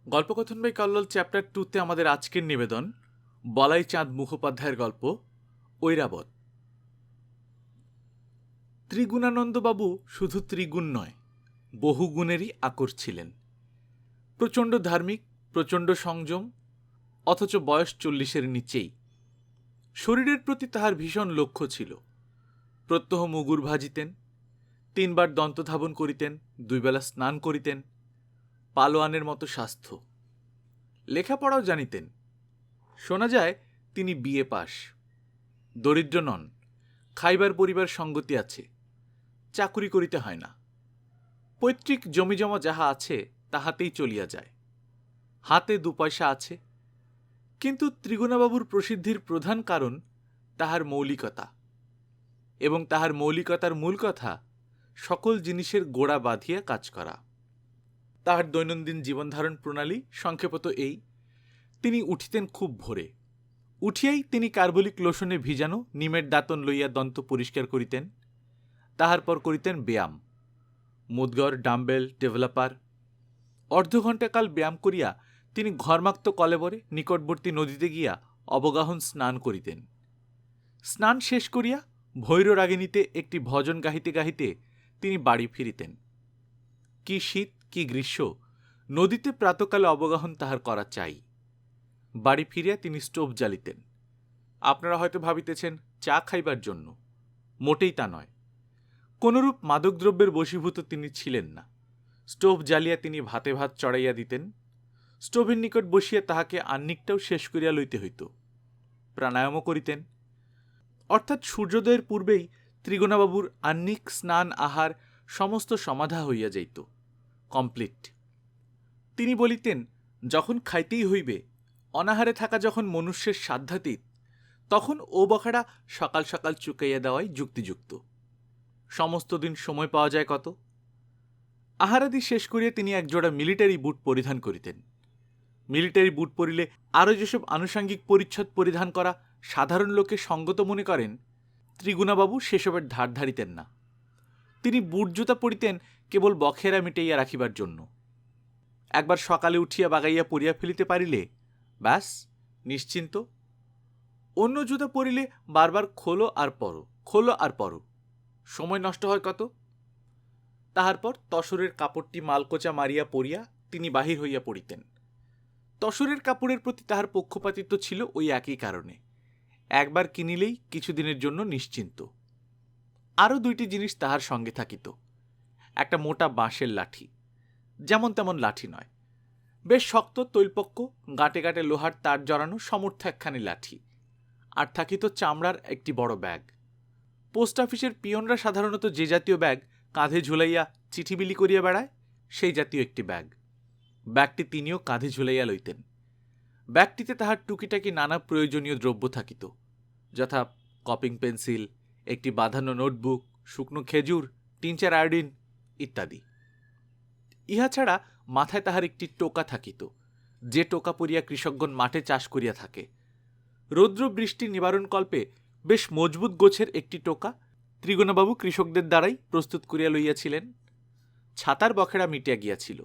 গল্পকথন by Kallol chapter 2-তে আমাদের আজকের নিবেদন বলাই চাঁদ মুখোপাধ্যায়ের গল্প ঐরাবত। ত্রিগুণানন্দবাবু শুধু ত্রিগুণ নয়, বহু গুণেরই আকর ছিলেন। প্রচণ্ড ধার্মিক, প্রচণ্ড সংযম, অথচ বয়স 40-এর নিচেই। শরীরের প্রতি তাহার ভীষণ লক্ষ্য ছিল। প্রত্যহ মুগুর ভাজিতেন, 3 বার দন্তধাবন করিতেন, 2 বেলা স্নান করিতেন। পালোয়ানের মতো স্বাস্থ্য। লেখাপড়াও জানিতেন। শোনা যায় তিনি বিএ পাস। দরিদ্র নন, খাইবার পরিবার সঙ্গতি আছে, চাকুরি করিতে হয় না। পৈতৃক জমিজমা যাহা আছে তাহাতেই চলিয়া যায়। হাতে 2 পয়সা আছে। কিন্তু ত্রিগুণাবাবুর প্রসিদ্ধির প্রধান কারণ তাহার মৌলিকতা, এবং তাহার মৌলিকতার মূল কথা সকল জিনিসের গোড়া বাঁধিয়া কাজ করা। তাহার দৈনন্দিন জীবনধারণ প্রণালী সংক্ষেপত এই: তিনি উঠিতেন খুব ভোরে। উঠিয়াই তিনি কার্বলিক লোশনে ভিজানো নিমের দাঁতন লইয়া দন্ত পরিষ্কার করিতেন। তাহার পর করিতেন ব্যায়াম, মুদগর, ডাম্বেল, ডেভেলপার। অর্ধঘণ্টাকাল ব্যায়াম করিয়া তিনি ঘর্মাক্ত কলেবরে নিকটবর্তী নদীতে গিয়া অবগাহন স্নান করিতেন। স্নান শেষ করিয়া ভৈর রাগিণীতে একটি ভজন গাহিতে গাহিতে তিনি বাড়ি ফিরিতেন। কি শীত, কি গ্রীষ্ম, নদীতে প্রাতকালে অবগাহন তাহার করা চাই। বাড়ি ফিরিয়া তিনি স্টোভ জ্বালিতেন। আপনারা হয়তো ভাবিতেছেন চা খাইবার জন্য। মোটেই তা নয়। কোনরূপ মাদকদ্রব্যের বশীভূত তিনি ছিলেন না। স্টোভ জ্বালিয়া তিনি ভাতে ভাত চড়াইয়া দিতেন। স্টোভের নিকট বসিয়া তাহাকে আহ্নিকটাও শেষ করিয়া লইতে হইত। প্রাণায়ামও করিতেন। অর্থাৎ সূর্যোদয়ের পূর্বেই ত্রিগুণাবাবুর আহ্নিক, স্নান, আহার সমস্ত সমাধা হইয়া যাইত, কমপ্লিট। তিনি বলিতেন, যখন খাইতেই হইবে, অনাহারে থাকা যখন মনুষ্যের সাধ্যাতীত, তখন ও বখাড়া সকাল সকাল চুকাইয়া দেওয়াই যুক্তিযুক্ত। সমস্ত দিন সময় পাওয়া যায় কত। আহারাদি শেষ করিয়া তিনি একজোড়া মিলিটারি বুট পরিধান করিতেন। মিলিটারি বুট পরিলে আরও যেসব আনুষাঙ্গিক পরিচ্ছদ পরিধান করা সাধারণ লোকে সঙ্গত মনে করেন, ত্রিগুণাবাবু সেসবের ধার ধারিতেন না। তিনি বুট জুতা পরিতেন কেবল বখেরা মিটাইয়া রাখিবার জন্য। একবার সকালে উঠিয়া বাগাইয়া পরিয়া ফেলিতে পারিলে ব্যাস, নিশ্চিন্ত। অন্য জুতা পরিলে বারবার খোলো আর পরো, খোলো আর পরো, সময় নষ্ট হয় কত। তাহার পর তসরের কাপড়টি মালকোচা মারিয়া পরিয়া তিনি বাহির হইয়া পড়িতেন। তসরের কাপড়ের প্রতি তাহার পক্ষপাতিত্ব ছিল ওই একই কারণে। একবার কিনিলেই কিছুদিনের জন্য নিশ্চিন্ত। আরও 2টি জিনিস তাহার সঙ্গে থাকিত। একটা মোটা বাঁশের লাঠি, যেমন তেমন লাঠি নয়, বেশ শক্ত, তৈলপক্ক, গাঁটে গাঁটে লোহার তার জড়ানো সমর্থ একখানি লাঠি। আর থাকিত চামড়ার একটি বড় ব্যাগ। পোস্ট অফিসের পিয়নরা সাধারণত যে জাতীয় ব্যাগ কাঁধে ঝুলাইয়া চিঠি বিলি করিয়া বেড়ায়, সেই জাতীয় একটি ব্যাগ। ব্যাগটি তিনিও কাঁধে ঝুলাইয়া লইতেন। ব্যাগটিতে তাহার টুকিটাকি নানা প্রয়োজনীয় দ্রব্য থাকিত, যথা কপিং পেন্সিল, একটি বাঁধানো নোটবুক, শুকনো খেজুর, টিনচার আয়োডিন ইত্যাদি। ইহা ছাড়া মাথায় তাহার একটি টোকা থাকিত, যে টোকা পরিয়া কৃষকগণ মাঠে চাষ করিয়া থাকে। রৌদ্র বৃষ্টি নিবারণকল্পে বেশ মজবুত গোছের একটি টোকা ত্রিগুণাবাবু কৃষকদের দ্বারাই প্রস্তুত করিয়া লইয়াছিলেন। ছাতার বখেড়া মিটিয়া গিয়াছিল।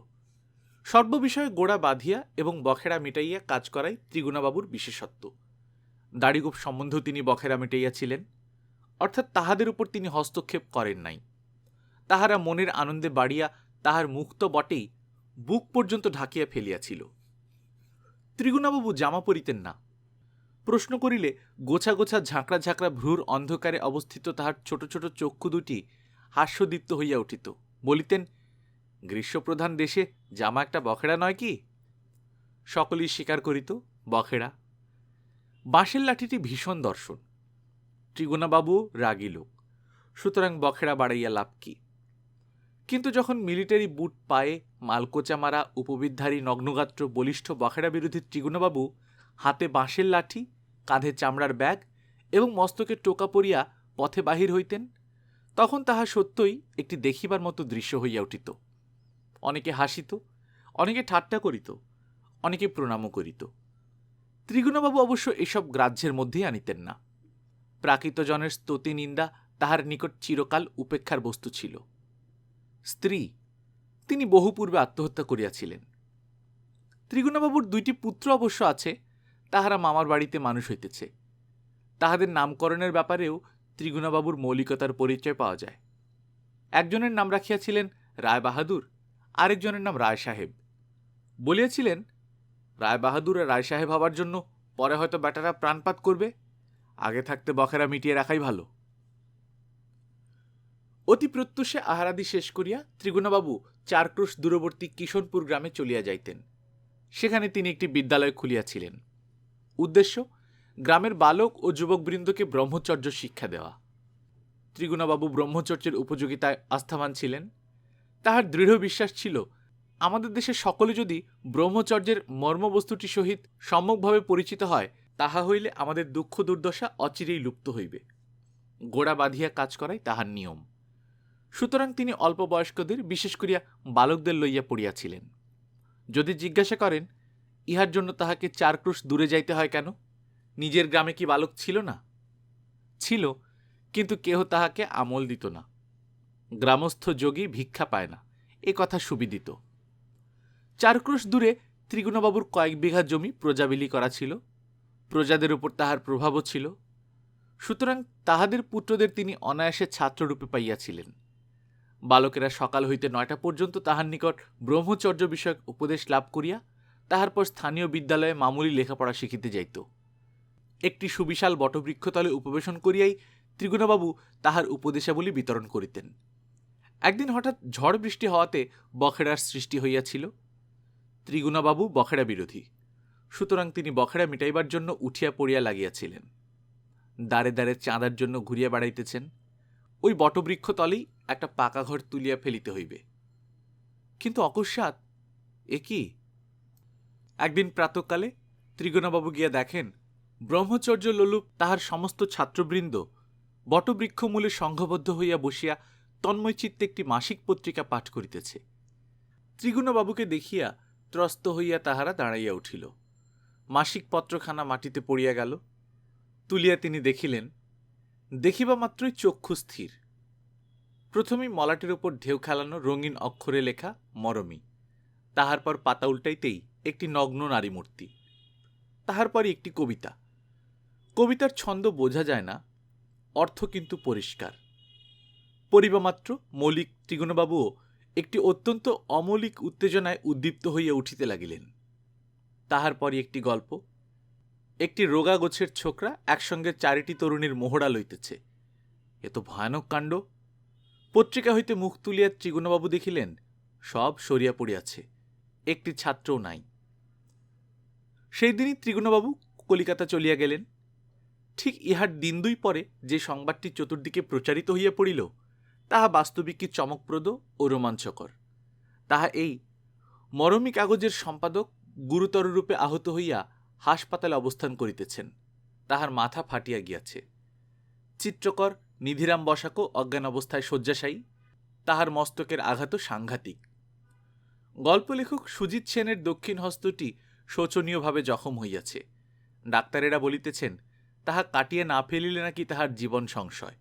সর্ববিষয়ে গোড়া বাঁধিয়া এবং বখেড়া মিটাইয়া কাজ করাই ত্রিগুণাবাবুর বিশেষত্ব। দাড়িগোপ সম্বন্ধেও তিনি বখেড়া মিটাইয়াছিলেন, অর্থাৎ তাহাদের উপর তিনি হস্তক্ষেপ করেন নাই। তাহারা মনের আনন্দে বাড়িয়া তাহার মুখ তো বটেই, বুক পর্যন্ত ঢাকিয়া ফেলিয়াছিল। ত্রিগুণাবাবু জামা পরিতেন না। প্রশ্ন করিলে গোছা গোছা ঝাঁকড়া ঝাঁকড়া ভ্রুর অন্ধকারে অবস্থিত তাহার ছোট ছোট চক্ষু দুটি হাস্যদীপ্ত হইয়া উঠিত। বলিতেন, গ্রীষ্মপ্রধান দেশে জামা একটা বখেড়া নয় কি? সকলেই স্বীকার করিত, বখেড়া। বাঁশের লাঠিটি ভীষণ দর্শন। ত্রিগুণাবাবু রাগী লোক, সুতরাং বখেড়া বাড়াইয়া লাভ কি? কিন্তু যখন মিলিটারি বুট পায়ে, মালকোচা মারা, উপবিদধারী, নগ্নগাত্র, বলিষ্ঠ বখেড়া বিরোধী ত্রিগুণাবাবু হাতে বাঁশের লাঠি, কাঁধে চামড়ার ব্যাগ এবং মস্তকে টোকা পরিয়া পথে বাহির হইতেন, তখন তাহা সত্যই একটি দেখিবার মতো দৃশ্য হইয়া উঠিত। অনেকে হাসিত, অনেকে ঠাট্টা করিত, অনেকে প্রণামও করিত। ত্রিগুণাবাবু অবশ্য এসব গ্রাহ্যের মধ্যেই আনিতেন না। প্রাকৃতজনের স্তুতি নিন্দা তাহার নিকট চিরকাল উপেক্ষার বস্তু ছিল। স্ত্রী, তিনি বহু পূর্বে আত্মহত্যা করিয়াছিলেন। ত্রিগুণবাবুর 2টি পুত্র অবশ্য আছে, তাহারা মামার বাড়িতে মানুষ হইতেছে। তাহাদের নামকরণের ব্যাপারেও ত্রিগুণবাবুর মৌলিকতার পরিচয় পাওয়া যায়। একজনের নাম রাখিয়াছিলেন রায় বাহাদুর, আরেকজনের নাম রায় সাহেব। বলিয়াছিলেন, রায় বাহাদুর আর রায় সাহেব হবার জন্য পরে হয়তো বেটারা প্রাণপাত করবে, আগে থাকতে বখেরা মিটিয়ে রাখাই ভালো। অতি প্রত্যুষে আহারাদি শেষ করিয়া ত্রিগুণবাবু 4 ক্রোশ দূরবর্তী কিষণপুর গ্রামে চলিয়া যাইতেন। সেখানে তিনি একটি বিদ্যালয় খুলিয়াছিলেন। উদ্দেশ্য, গ্রামের বালক ও যুবকবৃন্দকে ব্রহ্মচর্য শিক্ষা দেওয়া। ত্রিগুণবাবু ব্রহ্মচর্যের উপযোগিতায় আস্থাবান ছিলেন। তাহার দৃঢ় বিশ্বাস ছিল, আমাদের দেশের সকলে যদি ব্রহ্মচর্যের মর্মবস্তুটি সহিত সম্যকভাবে পরিচিত হয়, তাহা হইলে আমাদের দুঃখ দুর্দশা অচিরেই লুপ্ত হইবে। গোড়া বাঁধিয়া কাজ করাই তাহার নিয়ম। সুতরাং তিনি অল্প বয়স্কদের, বিশেষ করিয়া বালকদের লইয়া পড়িয়াছিলেন। যদি জিজ্ঞাসা করেন, ইহার জন্য তাহাকে 4 ক্রোশ দূরে যাইতে হয় কেন? নিজের গ্রামে কি বালক ছিল না? ছিল, কিন্তু কেহ তাহাকে আমল দিত না। গ্রামস্থ যোগী ভিক্ষা পায় না, এ কথা সুবিদিত। 4 ক্রোশ দূরে ত্রিগুণবাবুর কয়েক বিঘা জমি প্রজাবিলি করা ছিল। প্রজাদের উপর তাহার প্রভাবও ছিল। সুতরাং তাহাদের পুত্রদের তিনি অনায়াসে ছাত্ররূপে পাইয়াছিলেন। বালকেরা সকাল হইতে 9টা পর্যন্ত তাহার নিকট ব্রহ্মচর্য বিষয়ক উপদেশ লাভ করিয়া তাহার পর স্থানীয় বিদ্যালয়ে মামুলি লেখাপড়া শিখিতে যাইত। একটি সুবিশাল বটবৃক্ষতলে উপবেশন করিয়াই ত্রিগুণবাবু তাহার উপদেশাবলী বিতরণ করিতেন। একদিন হঠাৎ ঝড় বৃষ্টি হওয়াতে বখেড়ার সৃষ্টি হইয়াছিল। ত্রিগুণবাবু বখেড়া বিরোধী, সুতরাং তিনি বখেড়া মিটাইবার জন্য উঠিয়া পড়িয়া লাগিয়াছিলেন। দ্বারে দ্বারে চাঁদার জন্য ঘুরিয়া বেড়াইতেছেন। ওই বটবৃক্ষ তলেই একটা পাকা ঘর তুলিয়া ফেলিতে হইবে। কিন্তু অকস্মাৎ এ কি! একদিন প্রাতঃকালে ত্রিগুণবাবু গিয়া দেখেন, ব্রহ্মচর্য লোলুপ তাহার সমস্ত ছাত্রবৃন্দ বটবৃক্ষমূলে সংঘবদ্ধ হইয়া বসিয়া তন্ময় চিত্তে একটি মাসিক পত্রিকা পাঠ করিতেছে। ত্রিগুণবাবুকে দেখিয়া ত্রস্ত হইয়া তাহারা দাঁড়াইয়া উঠিল। মাসিক পত্রখানা মাটিতে পড়িয়া গেল। তুলিয়া তিনি দেখিলেন, দেখিবা মাত্রই চক্ষু স্থির। প্রথমেই মলাটের উপর ঢেউ খেলানো রঙিন অক্ষরে লেখা মরমী। তাহার পর পাতা উল্টাইতেই একটি নগ্ন নারী মূর্তি। তাহার পরই একটি কবিতা। কবিতার ছন্দ বোঝা যায় না, অর্থ কিন্তু পরিষ্কার। পড়িবামাত্র মৌলিক ত্রিগুণবাবুও একটি অত্যন্ত অমৌলিক উত্তেজনায় উদ্দীপ্ত হইয়া উঠিতে লাগিলেন। তাহার পরই একটি গল্প। একটি রোগা গোছের ছোকরা একসঙ্গে 4টি তরুণীর মোহরা লইতেছে। এ তো ভয়ানক কাণ্ড। পত্রিকা হইতে মুখ তুলিয়া ত্রিগুণবাবু দেখিলেন, সব সরিয়া পড়িয়াছে, একটি ছাত্রও নাই। সেই দিনই ত্রিগুণবাবু কলিকাতা চলিয়া গেলেন। ঠিক ইহার 2 দিন পরে যে সংবাদটি চতুর্দিকে প্রচারিত হইয়া পড়িল, তাহা বাস্তবিকই চমকপ্রদ ও রোমাঞ্চকর। তাহা এই, মরমী কাগজের সম্পাদক গুরুতররূপে আহত হইয়া হাসপাতালে অবস্থান করিতেছেন। তাহার মাথা ফাটিয়া গিয়াছে। চিত্রকর নিধিরাম বসাকও অজ্ঞান অবস্থায় শয্যাশায়ী। তাহার মস্তকের আঘাতও সাংঘাতিক। গল্পলেখক সুজিত সেনের দক্ষিণ হস্তটি শোচনীয়ভাবে জখম হইয়াছে। ডাক্তারেরা বলিতেছেন, তাহা কাটিয়ে না ফেলিলে নাকি তাহার জীবন সংশয়।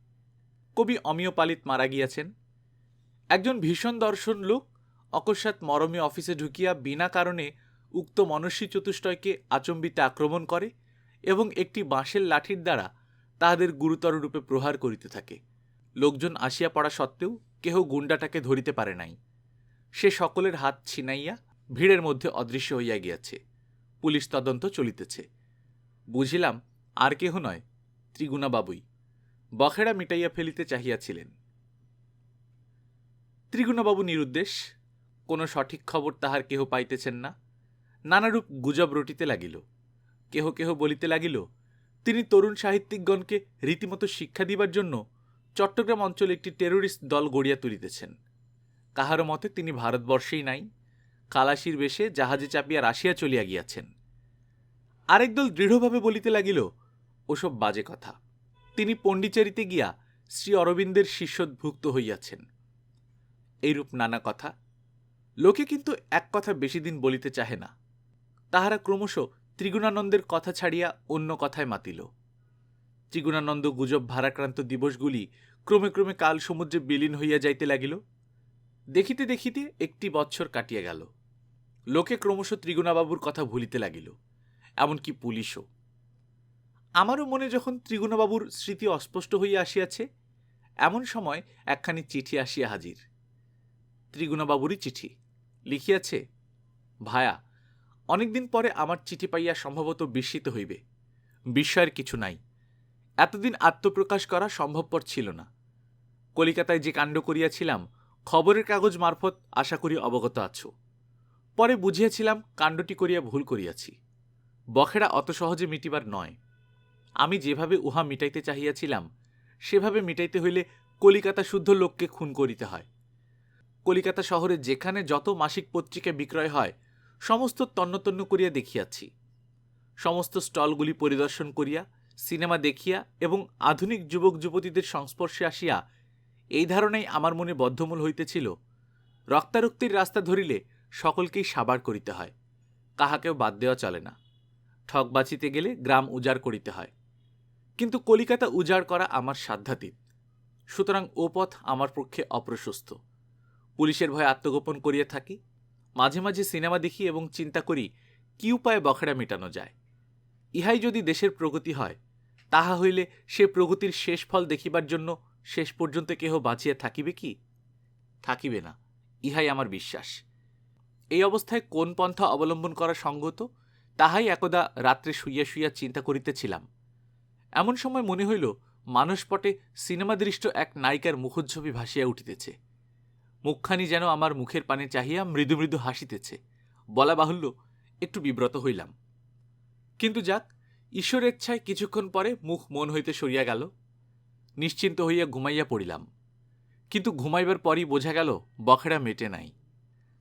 কবি অমিয় পালিত মারা গিয়াছেন। একজন ভীষণ দর্শন লোক অকস্মাৎ মরমী অফিসে ঢুকিয়া বিনা কারণে উক্ত মনস্বী চতুষ্টয়কে আচম্বিতে আক্রমণ করে এবং একটি বাঁশের লাঠির দ্বারা তাহাদের গুরুতর রূপে প্রহার করিতে থাকে। লোকজন আসিয়া পড়া সত্ত্বেও কেহ গুন্ডাটাকে ধরিতে পারে নাই। সে সকলের হাত ছিনাইয়া ভিড়ের মধ্যে অদৃশ্য হইয়া গিয়াছে। পুলিশ তদন্ত চলিতেছে। বুঝিলাম আর কেহ নয়, ত্রিগুণবাবুই বখেড়া মিটাইয়া ফেলিতে চাহিয়াছিলেন। ত্রিগুণবাবু নিরুদ্দেশ। কোনো সঠিক খবর তাহার কেহ পাইতেছেন না। নানারূপ গুজব রটিতে লাগিল। কেহ কেহ বলিতে লাগিল, তিনি তরুণ সাহিত্যিকগণকে রীতিমতো শিক্ষা দিবার জন্য চট্টগ্রাম অঞ্চলে একটি টেরোরিস্ট দল গড়িয়া তুলিতেছেন। কাহারও মতে তিনি ভারতবর্ষেই নাই, খালাসির বেশে জাহাজে চাপিয়া রাশিয়া চলিয়া গিয়াছেন। আরেক দল দৃঢ়ভাবে বলিতে লাগিল, ওসব বাজে কথা, তিনি পণ্ডিচেরিতে গিয়া শ্রী অরবিন্দের শিষ্যদ্ভুক্ত হইয়াছেন। এইরূপ নানা কথা। লোকে কিন্তু এক কথা বেশি দিন বলিতে চাহে না। তাহারা ক্রমশ ত্রিগুণানন্দের কথা ছাড়িয়া অন্য কথায় মাতিল। ত্রিগুণানন্দ গুজব ভারাক্রান্ত দিবসগুলি ক্রমে ক্রমে কাল সমুদ্রে বিলীন হইয়া যাইতে লাগিল। দেখিতে দেখিতে 1 বৎসর কাটিয়া গেল। লোকে ক্রমশ ত্রিগুণাবাবুর কথা ভুলিতে লাগিল, এমনকি পুলিশও। আমারও মনে যখন ত্রিগুণাবাবুর স্মৃতি অস্পষ্ট হইয়া আসিয়াছে, এমন সময় একখানি চিঠি আসিয়া হাজির। ত্রিগুণাবাবুরই চিঠি। লিখিয়াছে, ভায়া, অনেকদিন পরে আমার চিঠি পাইয়া সম্ভবত বিস্মিত হইবে। বিস্ময়ের কিছু নাই। এতদিন আত্মপ্রকাশ করা সম্ভবপর ছিল না। কলিকাতায় যে কাণ্ড করিয়াছিলাম, খবরের কাগজ মারফত আশা করি অবগত আছো। পরে বুঝিয়াছিলাম কাণ্ডটি করিয়া ভুল করিয়াছি। বখেড়া অত সহজে মিটিবার নয়। আমি যেভাবে উহা মিটাইতে চাহিয়াছিলাম, সেভাবে মিটাইতে হইলে কলিকাতা শুদ্ধ লোককে খুন করিতে হয়। কলিকাতা শহরে যেখানে যত মাসিক পত্রিকা বিক্রয় হয়, সমস্ত তন্নতন্ন করিয়া দেখিয়াছি। সমস্ত স্টলগুলি পরিদর্শন করিয়া, সিনেমা দেখিয়া এবং আধুনিক যুবক যুবতীদের সংস্পর্শে আসিয়া এই ধারণাই আমার মনে বদ্ধমূল হইতেছিল, রক্তারক্তির রাস্তা ধরিলে সকলকেই সাবার করিতে হয়, কাহাকেও বাদ দেওয়া চলে না। ঠক বাঁচিতে গেলে গ্রাম উজাড় করিতে হয়। কিন্তু কলিকাতা উজাড় করা আমার সাধ্যাতীত, সুতরাং ও পথ আমার পক্ষে অপ্রশস্ত। পুলিশের ভয়ে আত্মগোপন করিয়া থাকি। মাঝে মাঝে সিনেমা দেখি এবং চিন্তা করি কি উপায়ে বখেড়া মেটানো যায়। ইহাই যদি দেশের প্রগতি হয়, তাহা হইলে সে প্রগতির শেষ ফল দেখিবার জন্য শেষ পর্যন্ত কেহ বাঁচিয়া থাকিবে কি? থাকিবে না, ইহাই আমার বিশ্বাস। এই অবস্থায় কোন পন্থা অবলম্বন করা সঙ্গত, তাহাই একদা রাত্রে শুইয়া শুইয়া চিন্তা করিতেছিলাম। এমন সময় মনে হইল মানসপটে সিনেমাদৃষ্ট এক নায়িকার মুখচ্ছবি ভাসিয়া উঠিতেছে। মুখখানি যেন আমার মুখের পানে চাহিয়া মৃদু মৃদু হাসিতেছে। বলা বাহুল্য, একটু বিব্রত হইলাম। কিন্তু যাক, ঈশ্বরের ইচ্ছায় কিছুক্ষণ পরে মুখ মন হইতে সরিয়া গেল। নিশ্চিন্ত হইয়া ঘুমাইয়া পড়িলাম। কিন্তু ঘুমাইবার পরই বোঝা গেল বখেড়া মেটে নাই।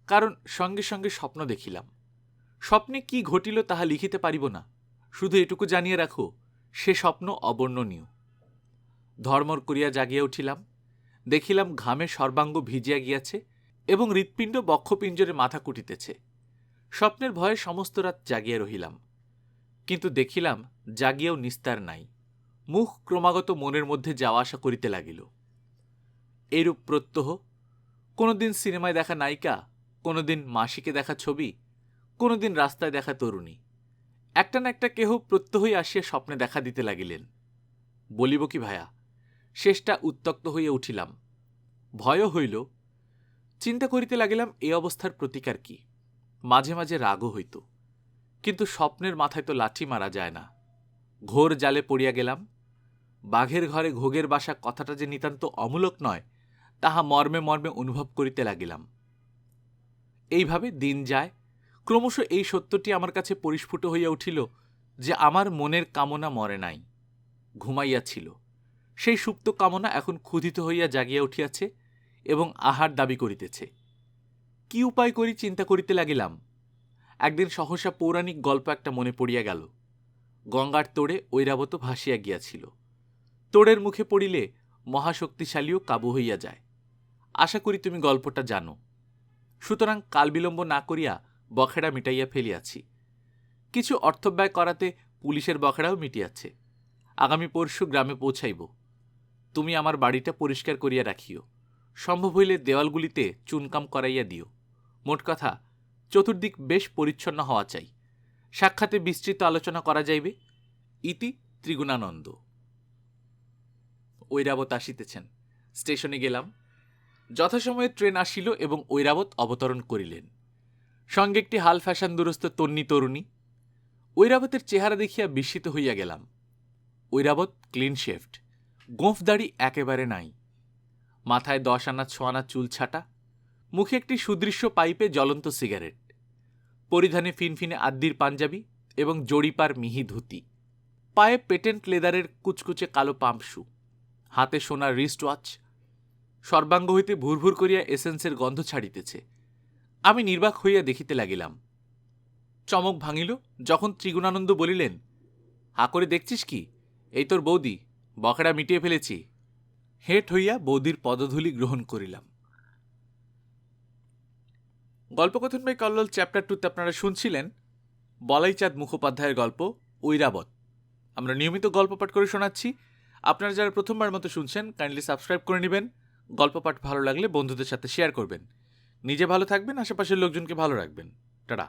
কারণ সঙ্গে সঙ্গে স্বপ্ন দেখিলাম। স্বপ্নে কি ঘটিল তাহা লিখিতে পারিব না, শুধু এটুকু জানিয়ে রাখো, সে স্বপ্ন অবর্ণনীয়। ধর্মর করিয়া জাগিয়া উঠিলাম। দেখিলাম ঘামে সর্বাঙ্গ ভিজিয়া গিয়াছে এবং হৃৎপিণ্ড বক্ষপিঞ্জরে মাথা কুটিতেছে। স্বপ্নের ভয়ে সমস্ত রাত জাগিয়া রহিলাম। কিন্তু দেখিলাম জাগিয়াও নিস্তার নাই। মুখ ক্রমাগত মনের মধ্যে যাওয়া আসা করিতে লাগিল। এইরূপ প্রত্যহ, কোনোদিন সিনেমায় দেখা নায়িকা, কোনোদিন মাসিকে দেখা ছবি, কোনোদিন রাস্তায় দেখা তরুণী, একটা না একটা কেহ প্রত্যহই আসিয়া স্বপ্নে দেখা দিতে লাগিলেন। বলিব কি ভায়া, শেষটা উত্তক্ত হইয়া উঠিলাম। ভয়ও হইল। চিন্তা করিতে লাগিলাম এ অবস্থার প্রতিকার কি। মাঝে মাঝে রাগও হইত, কিন্তু স্বপ্নের মাথায় তো লাঠি মারা যায় না। ঘোর জালে পড়িয়া গেলাম। বাঘের ঘরে ঘোগের বাসা কথাটা যে নিতান্ত অমূলক নয়, তাহা মর্মে মর্মে অনুভব করিতে লাগিলাম। এইভাবে দিন যায়। ক্রমশ এই সত্যটি আমার কাছে পরিস্ফুট হইয়া উঠিল যে আমার মনের কামনা মরে নাই, ঘুমাইয়াছিল। সেই সুপ্ত কামনা এখন ক্ষুধিত হইয়া জাগিয়া উঠিয়াছে এবং আহার দাবি করিতেছে। কি উপায় করি চিন্তা করিতে লাগিলাম। একদিন সহসা পৌরাণিক গল্প একটা মনে পড়িয়া গেল। গঙ্গার তোড়ে ঐরাবত ভাসিয়া গিয়াছিল। তোড়ের মুখে পড়িলে মহাশক্তিশালীও কাবু হইয়া যায়। আশা করি তুমি গল্পটা জানো। সুতরাং কাল বিলম্ব না করিয়া বখেড়া মিটাইয়া ফেলিয়াছি। কিছু অর্থব্যয় করাতে পুলিশের বখেড়াও মিটিয়াছে। আগামী পরশু গ্রামে পৌঁছাইব। তুমি আমার বাড়িটা পরিষ্কার করিয়া রাখিও। সম্ভব হইলে দেওয়ালগুলিতে চুনকাম করাইয়া দিও। মোট কথা, চতুর্দিক বেশ পরিচ্ছন্ন হওয়া চাই। সাক্ষাতে বিস্তৃত আলোচনা করা যাইবে। ইতি ত্রিগুণানন্দ। ঐরাবত আসিতেছেন। স্টেশনে গেলাম। যথাসময়ে ট্রেন আসিল এবং ঐরাবত অবতরণ করিলেন। সঙ্গে একটি হাল ফ্যাশন দুরস্ত তন্নি তরুণী। ঐরাবতের চেহারা দেখিয়া বিস্মিত হইয়া গেলাম। ঐরাবত ক্লিন শেভড, গোঁফ দাড়ি একেবারে নাই। মাথায় 10 আনা 6 আনা চুল ছাটা, মুখে একটি সুদৃশ্য পাইপে জ্বলন্ত সিগারেট, পরিধানে ফিনফিনে আদ্যির পাঞ্জাবি এবং জড়িপার মিহি ধুতি, পায়ে পেটেন্ট লেদারের কুচকুচে কালো পাম্প শু, হাতে সোনার রিস্ট ওয়াচ, সর্বাঙ্গ হইতে ভুরভুর করিয়া এসেন্সের গন্ধ ছাড়িতেছে। আমি নির্বাক হইয়া দেখিতে লাগিলাম। চমক ভাঙিল যখন ত্রিগুণানন্দ বলিলেন, হা করে দেখছিস কি? এই তোর বৌদি, বখেড়া মিটিয়ে ফেলেছি। হেঁট হইয়া বৌদির পদধূলি গ্রহণ করিলাম। গল্পকথন বাই কল্লোল চ্যাপ্টার 2তে আপনারা শুনছিলেন বলাইচাঁদ মুখোপাধ্যায়ের গল্প ঐরাবত। আমরা নিয়মিত গল্প পাঠ করে শোনাচ্ছি। আপনারা যারা প্রথমবার মতো শুনছেন, কাইন্ডলি সাবস্ক্রাইব করে নেবেন। গল্প পাঠ ভালো লাগলে বন্ধুদের সাথে শেয়ার করবেন। নিজে ভালো থাকবেন, আশেপাশের লোকজনকে ভালো রাখবেন। টাটা।